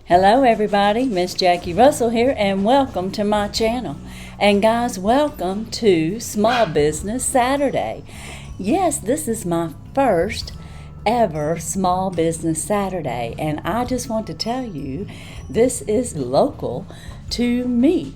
Hello everybody, Miss Jackie Russell here and welcome to my channel. And guys, welcome to Small Business Saturday. Yes, this is my first ever Small Business Saturday, and I just want to tell you this is local to me.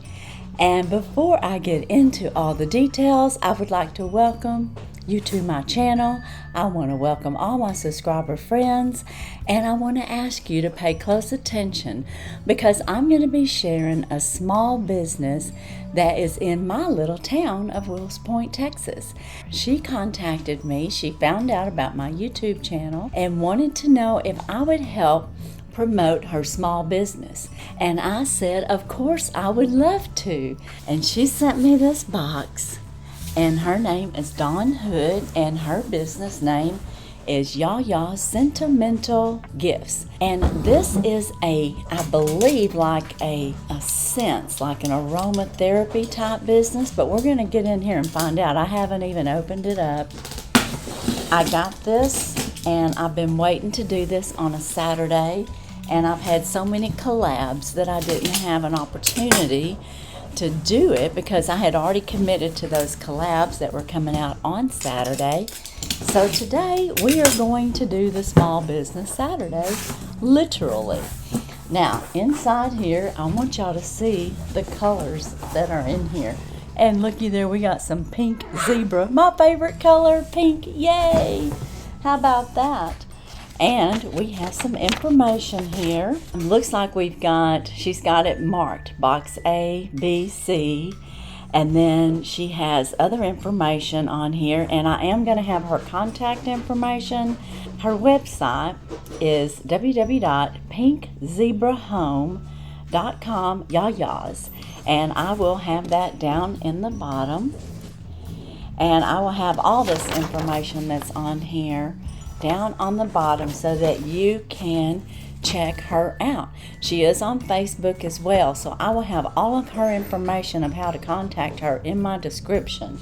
And before I get into all the details, I would like to welcome you to my channel. I want to welcome all my subscriber friends, and I want to ask you to pay close attention because I'm going to be sharing a small business that is in my little town of Wills Point, Texas. She contacted me, she found out about my YouTube channel and wanted to know if I would help promote her small business. And I said, of course, I would love to. And she sent me this box. And her name is Dawn Hood, and her business name is Yayas Scentimental Gifts. And this is I believe, like a scent, like an aromatherapy type business, but we're going to get in here and find out. I haven't even opened it up. I got this, and I've been waiting to do this on a Saturday, and I've had so many collabs that I didn't have an opportunity to do it because I had already committed to those collabs that were coming out on Saturday. So today we are going to do the Small Business Saturday, literally. Now, inside here, I want y'all to see the colors that are in here. And looky there, we got some pink zebra. My favorite color, pink, yay! How about that? And we have some information here. Looks like she's got it marked, box A, B, C, and then she has other information on here, and I am going to have her contact information. Her website is www.pinkzebrahome.com, Yayas, and I will have that down in the bottom, and I will have all this information that's on here down on the bottom so that you can check her out. She is on Facebook as well, so I will have all of her information of how to contact her in my description.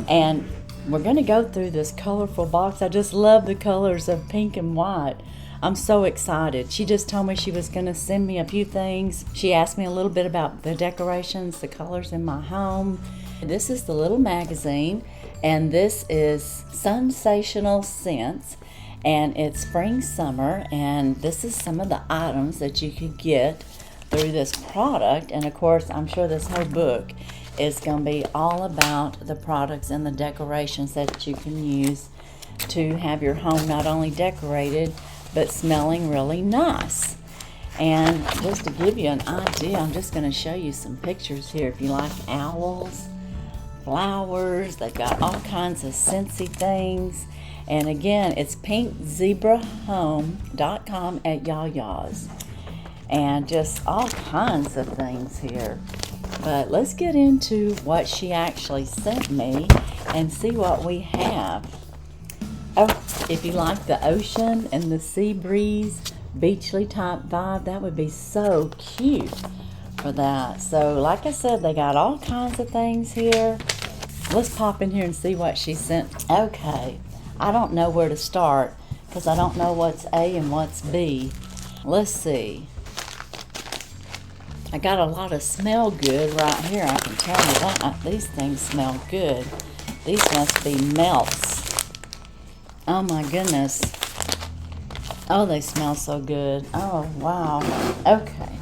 And we're going to go through this colorful box. I just love the colors of pink and white. I'm so excited. She just told me she was going to send me a few things. She asked me a little bit about the decorations, the colors in my home. This is the little magazine, and this is Sensational Scents. And it's spring, summer, and this is some of the items that you could get through this product. And of course, I'm sure this whole book is going to be all about the products and the decorations that you can use to have your home not only decorated, but smelling really nice. And just to give you an idea, I'm just going to show you some pictures here. If you like owls, flowers, they've got all kinds of scentsy things. And again, it's pinkzebrahome.com at Yayas. And just all kinds of things here. But let's get into what she actually sent me and see what we have. Oh, if you like the ocean and the sea breeze, beachly type vibe, that would be so cute for that. So like I said, they got all kinds of things here. Let's pop in here and see what she sent. Okay. I don't know where to start because I don't know what's A and what's B. Let's see. I got a lot of smell good right here. I can tell you that. These things smell good. These must be melts. Oh my goodness. Oh, they smell so good. Oh, wow. Okay.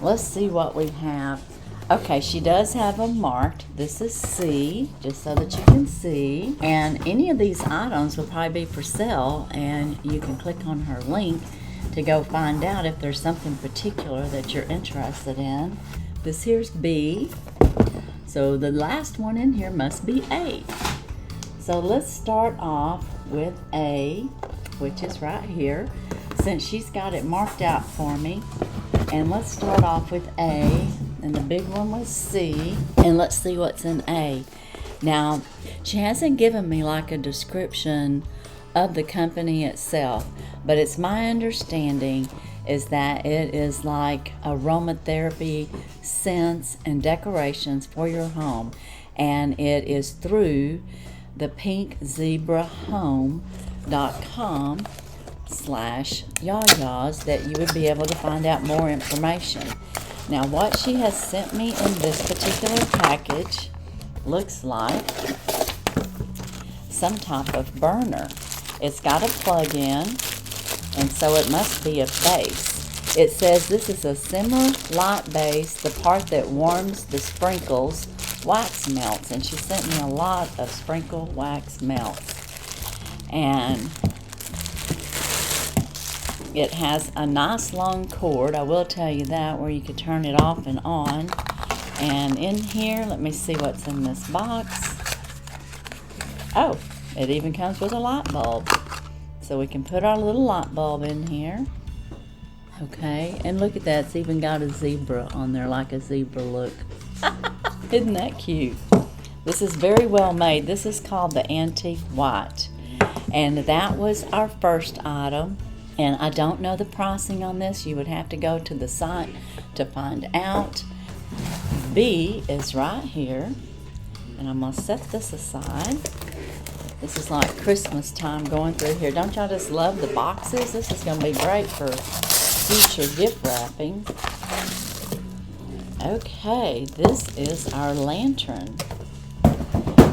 Let's see what we have. Okay, she does have them marked. This is C, just so that you can see. And any of these items will probably be for sale, and you can click on her link to go find out if there's something particular that you're interested in. This here's B. So the last one in here must be A. So let's start off with A, which is right here, since she's got it marked out for me. And let's start off with A. And the big one was C, and let's see what's in A. Now, she hasn't given me like a description of the company itself, but it's my understanding is that it is like aromatherapy, scents, and decorations for your home, and it is through the pinkzebrahome.com Yayas that you would be able to find out more information. Now, what she has sent me in this particular package looks like some type of burner. It's got a plug-in, and so it must be a base. It says this is a simmer light base. The part that warms the sprinkles wax melts, and she sent me a lot of sprinkle wax melts. And it has a nice long cord, I will tell you that, where you could turn it off and on. And in here, let me see what's in this box. Oh, it even comes with a light bulb. So we can put our little light bulb in here. Okay, and look at that, it's even got a zebra on there, like a zebra look. Isn't that cute? This is very well made. This is called the Antique White. And that was our first item. And I don't know the pricing on this. You would have to go to the site to find out. B is right here. And I'm going to set this aside. This is like Christmas time going through here. Don't y'all just love the boxes? This is going to be great for future gift wrapping. Okay, this is our lantern.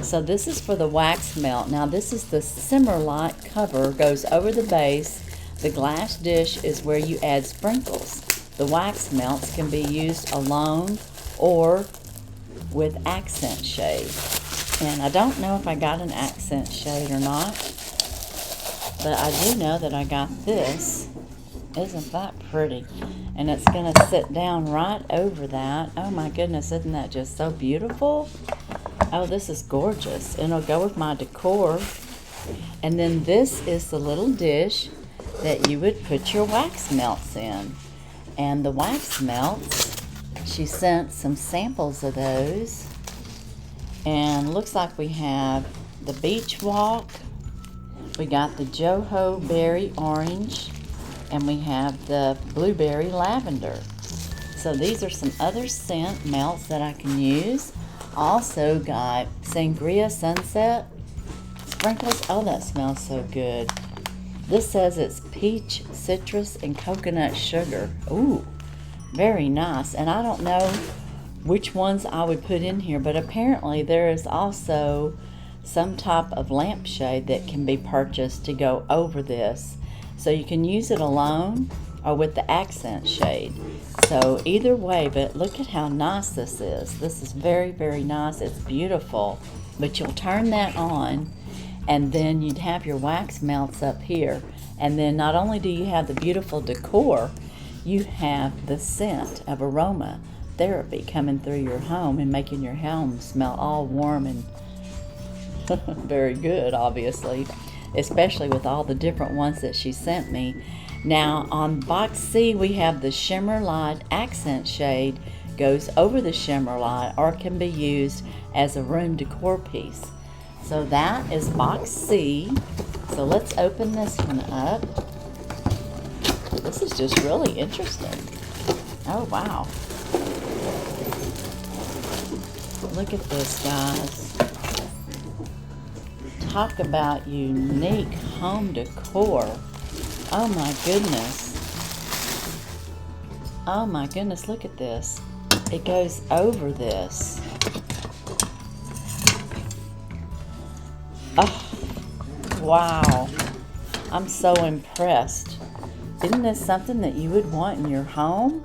So this is for the wax melt. Now this is the simmer light cover, goes over the base. The glass dish is where you add sprinkles. The wax melts can be used alone or with accent shade. And I don't know if I got an accent shade or not, but I do know that I got this. Isn't that pretty? And it's going to sit down right over that. Oh my goodness, isn't that just so beautiful? Oh, this is gorgeous. And it'll go with my decor. And then this is the little dish that you would put your wax melts in. And the wax melts, she sent some samples of those. And looks like we have the Beach Walk. We got the Joho Berry Orange. And we have the Blueberry Lavender. So these are some other scent melts that I can use. Also got Sangria Sunset sprinkles. Oh, that smells so good. This says it's peach, citrus, and coconut sugar. Ooh, very nice. And I don't know which ones I would put in here, but apparently there is also some type of lampshade that can be purchased to go over this. So you can use it alone or with the accent shade. So either way, but look at how nice this is. This is very, very nice. It's beautiful. But you'll turn that on, and then you'd have your wax melts up here. And then not only do you have the beautiful decor, you have the scent of aroma therapy coming through your home and making your home smell all warm and very good, obviously. Especially with all the different ones that she sent me. Now on box C we have the Shimmer Light accent shade, goes over the Shimmer Light, or can be used as a room decor piece. So that is box C. So let's open this one up. This is just really interesting. Oh wow. Look at this, guys. Talk about unique home decor. Oh my goodness. Oh my goodness, look at this. It goes over this. Oh, wow. I'm so impressed. Isn't this something that you would want in your home?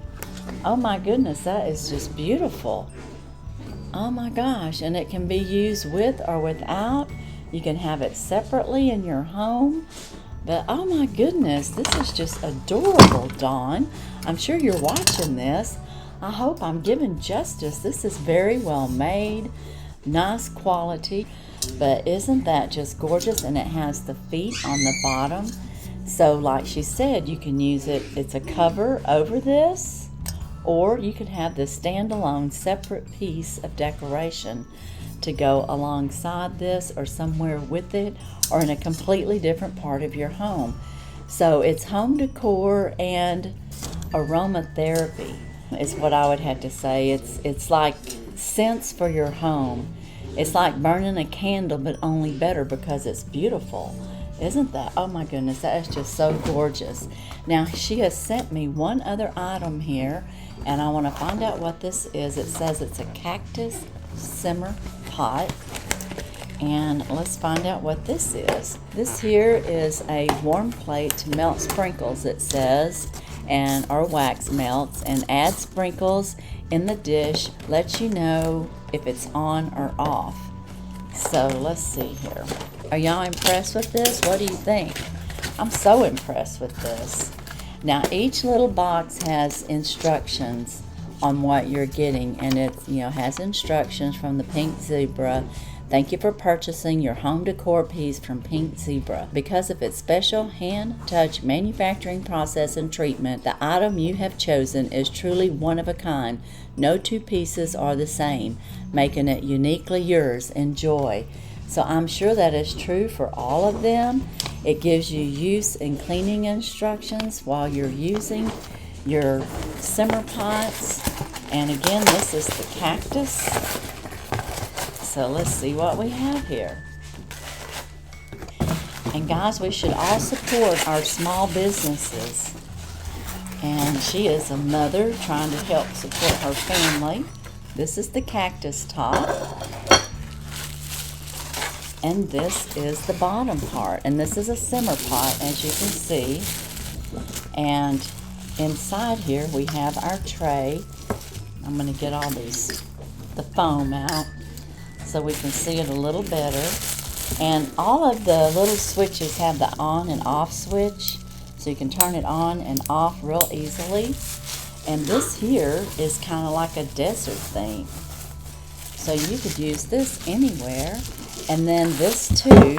Oh my goodness, that is just beautiful. Oh my gosh, and it can be used with or without. You can have it separately in your home. But oh my goodness, this is just adorable, Dawn. I'm sure you're watching this. I hope I'm giving justice. This is very well made, nice quality. But isn't that just gorgeous? And it has the feet on the bottom. So like she said, you can use it. It's a cover over this, or you could have this standalone separate piece of decoration to go alongside this or somewhere with it or in a completely different part of your home. So it's home decor and aromatherapy is what I would have to say. It's like scents for your home. It's like burning a candle, but only better because it's beautiful. Isn't that, oh my goodness, that is just so gorgeous. Now, she has sent me one other item here, and I want to find out what this is. It says it's a cactus simmer pot, and let's find out what this is. This here is a warm plate to melt sprinkles, it says, or wax melts, and add sprinkles in the dish, lets you know if it's on or off. So let's see here. Are y'all impressed with this? What do you think? I'm so impressed with this. Now, each little box has instructions on what you're getting, and it has instructions from the Pink Zebra. Thank you for purchasing your home decor piece from Pink Zebra. Because of its special hand-touch manufacturing process and treatment, the item you have chosen is truly one of a kind. No two pieces are the same, making it uniquely yours. Enjoy. So I'm sure that is true for all of them. It gives you use and cleaning instructions while you're using your simmer pots. And again, this is the cactus. So let's see what we have here. And guys, we should all support our small businesses. And she is a mother trying to help support her family. This is the cactus top. And this is the bottom part. And this is a simmer pot, as you can see. And inside here we have our tray. I'm going to get all the foam out so we can see it a little better. And all of the little switches have the on and off switch, so you can turn it on and off real easily. And this here is kind of like a desert thing, so you could use this anywhere. And then this too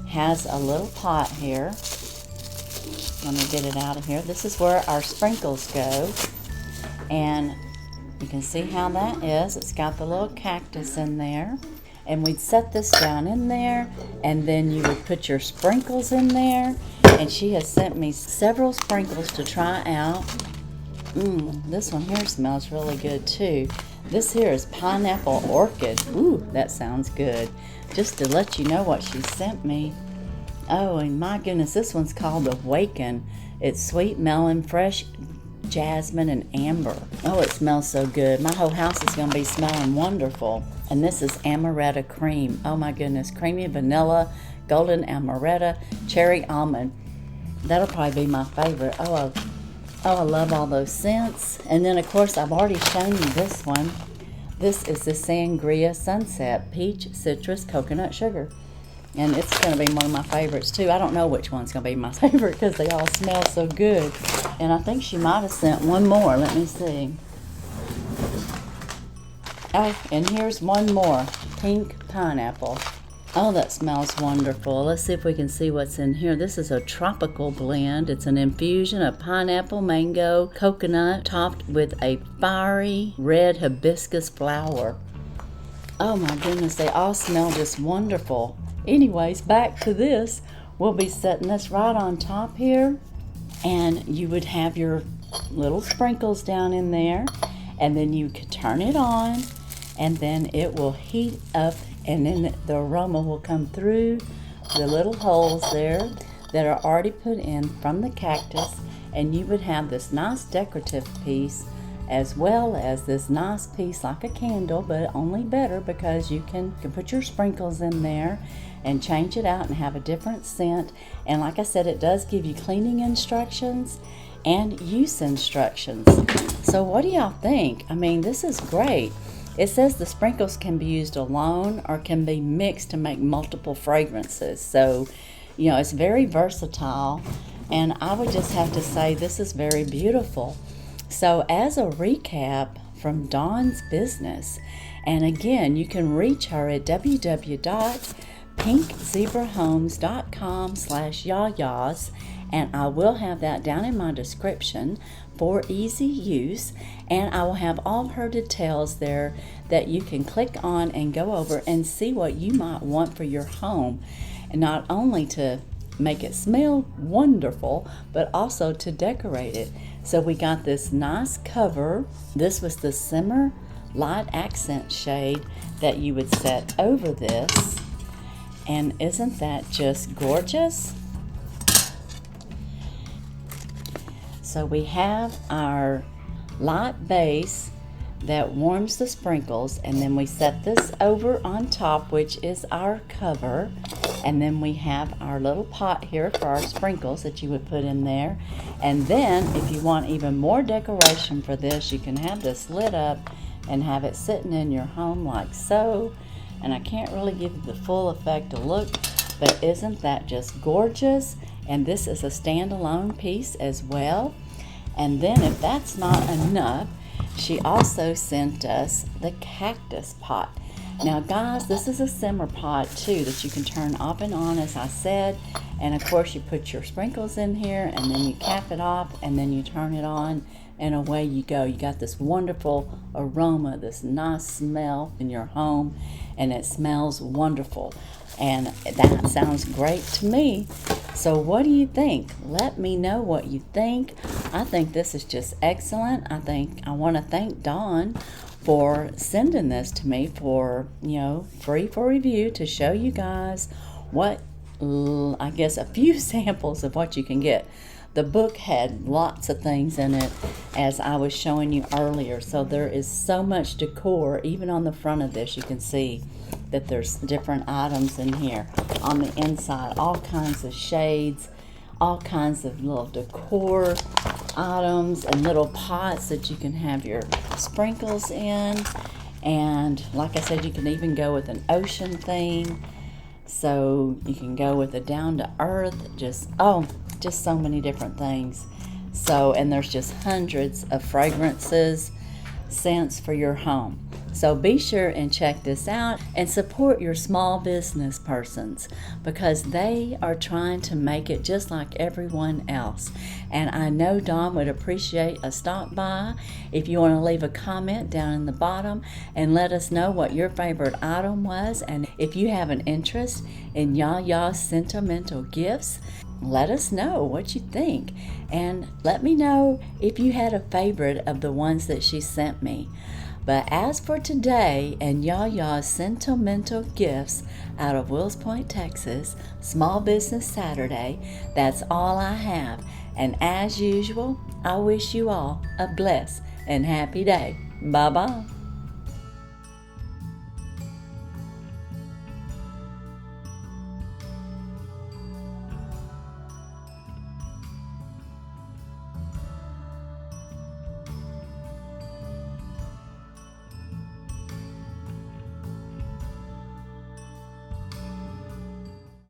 has a little pot here. Let me get it out of here. This is where our sprinkles go, and you can see how that is. It's got the little cactus in there. And we'd set this down in there, and then you would put your sprinkles in there. And she has sent me several sprinkles to try out. This one here smells really good too. This here is pineapple orchid. Ooh, that sounds good. Just to let you know what she sent me. Oh, and my goodness, this one's called Awaken. It's sweet melon, fresh jasmine, and amber. Oh, it smells so good. My whole house is going to be smelling wonderful. And this is amaretto cream. Oh my goodness, creamy vanilla, golden amaretto, cherry almond. That'll probably be my favorite. Oh, I love all those scents. And then of course I've already shown you this one. This is the Sangria Sunset Peach Citrus Coconut Sugar. And it's going to be one of my favorites too. I don't know which one's going to be my favorite because they all smell so good. And I think she might have sent one more. Let me see. Oh, and here's one more. Pink pineapple. Oh, that smells wonderful. Let's see if we can see what's in here. This is a tropical blend. It's an infusion of pineapple, mango, coconut, topped with a fiery red hibiscus flower. Oh my goodness, they all smell just wonderful. Anyways, back to this. We'll be setting this right on top here. And you would have your little sprinkles down in there. And then you could turn it on. And then it will heat up. And then the aroma will come through the little holes there that are already put in from the cactus. And you would have this nice decorative piece, as well as this nice piece like a candle, but only better because you can put your sprinkles in there and change it out and have a different scent. And like I said, it does give you cleaning instructions and use instructions. So what do y'all think? I mean, this is great. It says the sprinkles can be used alone or can be mixed to make multiple fragrances. So, it's very versatile. And I would just have to say this is very beautiful. So as a recap from Dawn's business, and again, you can reach her at www.pinkzebrahomes.com/yayas, and I will have that down in my description for easy use, and I will have all her details there that you can click on and go over and see what you might want for your home, and not only to make it smell wonderful, but also to decorate it. So we got this nice cover. This was the Simmer Light Accent shade that you would set over this. And isn't that just gorgeous? So we have our light base that warms the sprinkles, and then we set this over on top, which is our cover, and then we have our little pot here for our sprinkles that you would put in there. And then if you want even more decoration for this, you can have this lit up and have it sitting in your home like so. And I can't really give you the full effect of look, but isn't that just gorgeous? And this is a standalone piece as well. And then if that's not enough, she also sent us the cactus pot. Now guys, this is a simmer pot too that you can turn off and on, as I said. And of course you put your sprinkles in here, and then you cap it off, and then you turn it on, and away you go. You got this wonderful aroma, this nice smell in your home, and it smells wonderful. And that sounds great to me. So what do you think? Let me know what you think. I think this is just excellent. I want to thank Dawn for sending this to me for, free for review, to show you guys what, I guess, a few samples of what you can get. The book had lots of things in it, as I was showing you earlier. So there is so much decor. Even on the front of this, you can see that there's different items in here. On the inside, all kinds of shades, all kinds of little decor items, and little pots that you can have your sprinkles in. And like I said, you can even go with an ocean theme. So you can go with a down to earth, just so many different things. So, and there's just hundreds of fragrances, scents for your home. So be sure and check this out and support your small business persons, because they are trying to make it just like everyone else. And I know Dawn would appreciate a stop by. If you want to leave a comment down in the bottom and let us know what your favorite item was, and if you have an interest in Yaya's Scentimental Gifts, let us know what you think, and let me know if you had a favorite of the ones that she sent me. But as for today and Yaya's Scentimental Gifts out of Wills Point, Texas, Small Business Saturday, that's all I have. And as usual, I wish you all a blessed and happy day. Bye-bye.